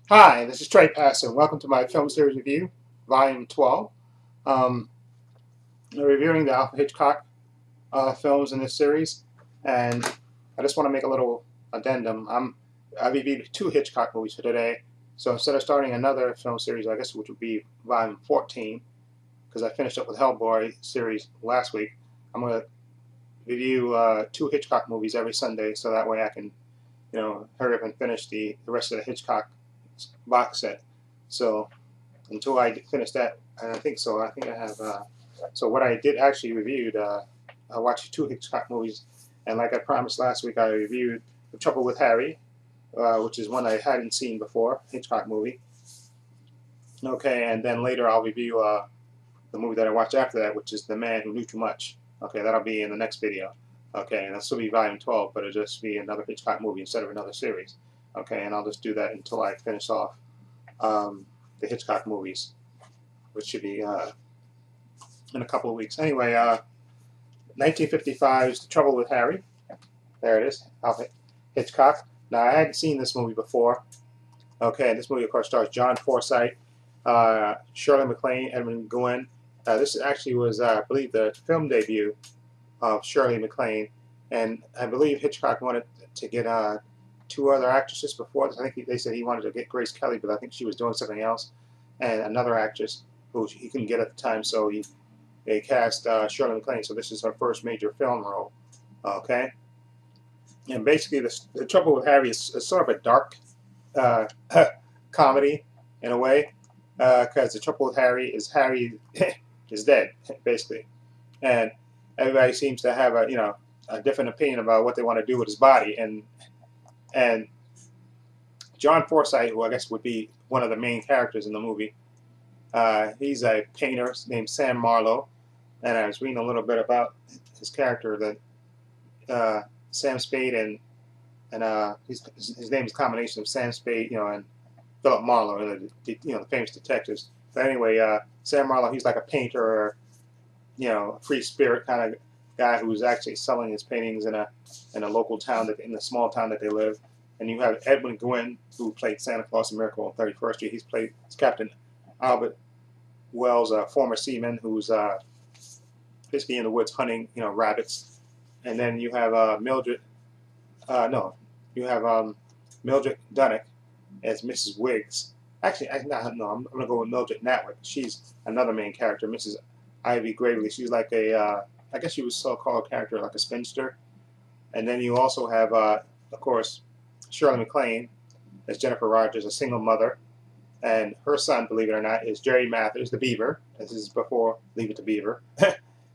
Hi, this is Trey Passer. Welcome to my film series review, Volume 12. Um, we're reviewing the Alfred Hitchcock films in this series, and I just want to make a little addendum. I reviewed two Hitchcock movies for today, so instead of starting another film series, I guess which would be Volume 14, because I finished up with Hellboy series last week, I'm going to review two Hitchcock movies every Sunday, so that way I can hurry up and finish the rest of the Hitchcock box set. So until I finish that, and I think so. I think I have. So what I did actually reviewed. I watched two Hitchcock movies, and like I promised last week, I reviewed The Trouble with Harry, which is one I hadn't seen before, Hitchcock movie. Okay, and then later I'll review the movie that I watched after that, which is The Man Who Knew Too Much. Okay, that'll be in the next video. Okay, and that'll be Volume 12, but it'll just be another Hitchcock movie instead of another series. Okay, and I'll just do that until I finish off the Hitchcock movies, which should be in a couple of weeks. Anyway, 1955's The Trouble with Harry. There it is, Alfred Hitchcock. Now, I hadn't seen this movie before. Okay, this movie, of course, stars John Forsythe, Shirley MacLaine, Edmund Gwenn. This actually was, I believe, the film debut of Shirley MacLaine, and I believe Hitchcock wanted to get two other actresses before this. I think they said he wanted to get Grace Kelly, but I think she was doing something else, and another actress who he couldn't get at the time, so they cast Shirley MacLaine. So this is her first major film role. Okay, and basically the Trouble with Harry is sort of a dark uh, comedy in a way, because the trouble with Harry is dead basically, and everybody seems to have a different opinion about what they want to do with his body, and John Forsythe, who I guess would be one of the main characters in the movie, he's a painter named Sam Marlowe, and I was reading a little bit about his character that Sam Spade and his name is a combination of Sam Spade, and Philip Marlowe, the famous detectives. But anyway, Sam Marlowe, he's like a painter, or, a free spirit kind of guy who's actually selling his paintings in a local town in the small town that they live. And you have Edwin Gwenn, who played Santa Claus in Miracle on 31st Street. He's played as Captain Albert Wells, a former seaman who's basically in the woods hunting, rabbits. And then you have Mildred. No, you have Mildred Dunnock as Mrs. Wiggs. Actually, I'm going to go with Mildred Natwick. She's another main character, Mrs. Ivy Gravely. She's like I guess she was so-called character, like a spinster. And then you also have, of course, Shirley MacLaine as Jennifer Rogers, a single mother. And her son, believe it or not, is Jerry Mathers, the Beaver. This is before Leave It to Beaver.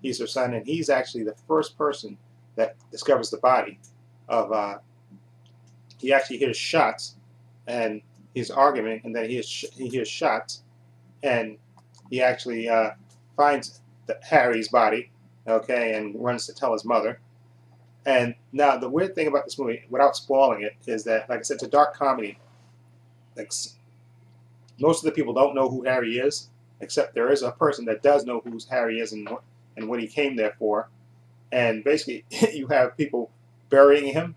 He's her son, and he's actually the first person that discovers the body of. He actually hears shots, and he's arguing, and then he hears shots, and he actually finds Harry's body, okay, and runs to tell his mother. And now the weird thing about this movie, without spoiling it, is that, like I said, it's a dark comedy. Like, most of the people don't know who Harry is, except there is a person that does know who Harry is and what he came there for. And basically, you have people burying him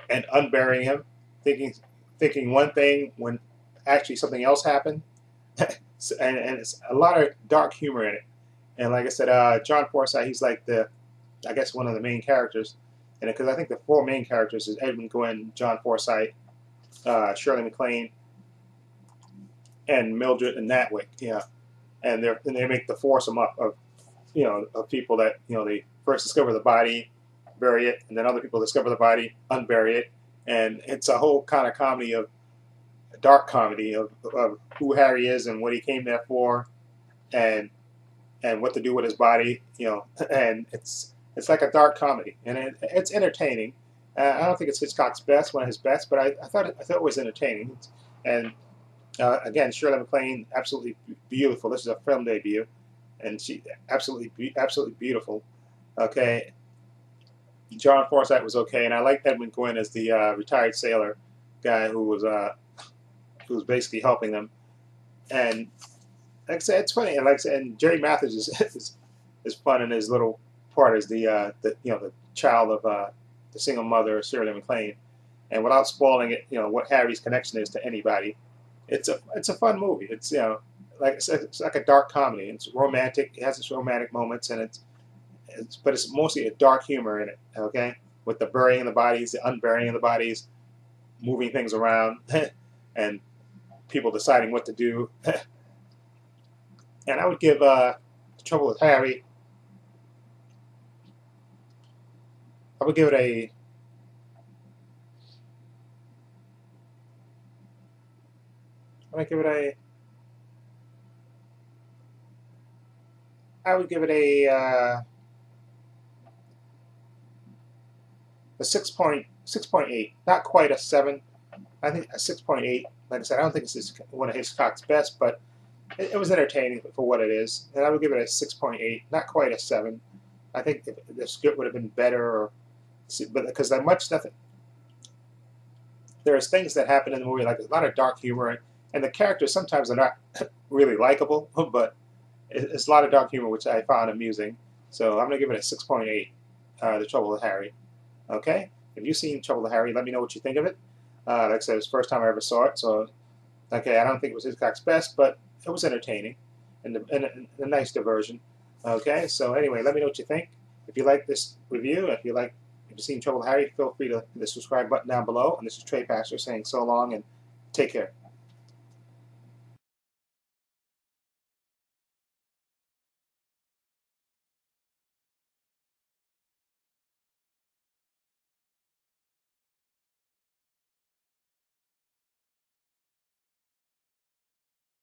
and unburying him, thinking one thing when actually something else happened. And it's a lot of dark humor in it. And like I said, John Forsythe, he's like I guess one of the main characters. And because I think the four main characters is Edmund Gwenn, John Forsythe, Shirley MacLaine, and Mildred and Natwick. Yeah, and they make the foursome up of of people that they first discover the body, bury it, and then other people discover the body, unbury it, and it's a whole kind of comedy of dark comedy of who Harry is and what he came there for, and what to do with his body, and it's like a dark comedy, and it's entertaining. I don't think it's Hitchcock's best, one of his best, but I thought it was entertaining, and again, Shirley MacLaine, absolutely beautiful. This is a film debut, and she absolutely beautiful. Okay, John Forsythe was okay, and I like Edmund Gwenn as the retired sailor guy who was basically helping them. And like I said, it's funny, and like I said, and Jerry Mathers is fun in his little part as the child of the single mother Shirley MacLaine, and without spoiling it, what Harry's connection is to anybody. It's a fun movie. It's it's like a dark comedy. It's romantic. It has its romantic moments, and but it's mostly a dark humor in it. Okay, with the burying the bodies, the unburying the bodies, moving things around, and people deciding what to do. And I would give The Trouble with Harry. I would give it a. I would give it a. I would give it a 6.8. Not quite a 7. I think a 6.8. Like I said, I don't think it's one of Hitchcock's best, but it was entertaining for what it is. And I would give it a 6.8. Not quite a 7. I think if the script would have been better, but because there's things that happen in the movie, like a lot of dark humor, and the characters sometimes are not really likable, but it's a lot of dark humor, which I found amusing. So I'm going to give it a 6.8, The Trouble with Harry. Okay? If you've seen Trouble with Harry, let me know what you think of it. Like I said, it was the first time I ever saw it, so okay, I don't think it was Hitchcock's best, but it was entertaining and a nice diversion. Okay, so anyway, let me know what you think. If you like this review, if you've seen Trouble with Harry, feel free to hit the subscribe button down below. And this is Trey Pastor saying so long and take care.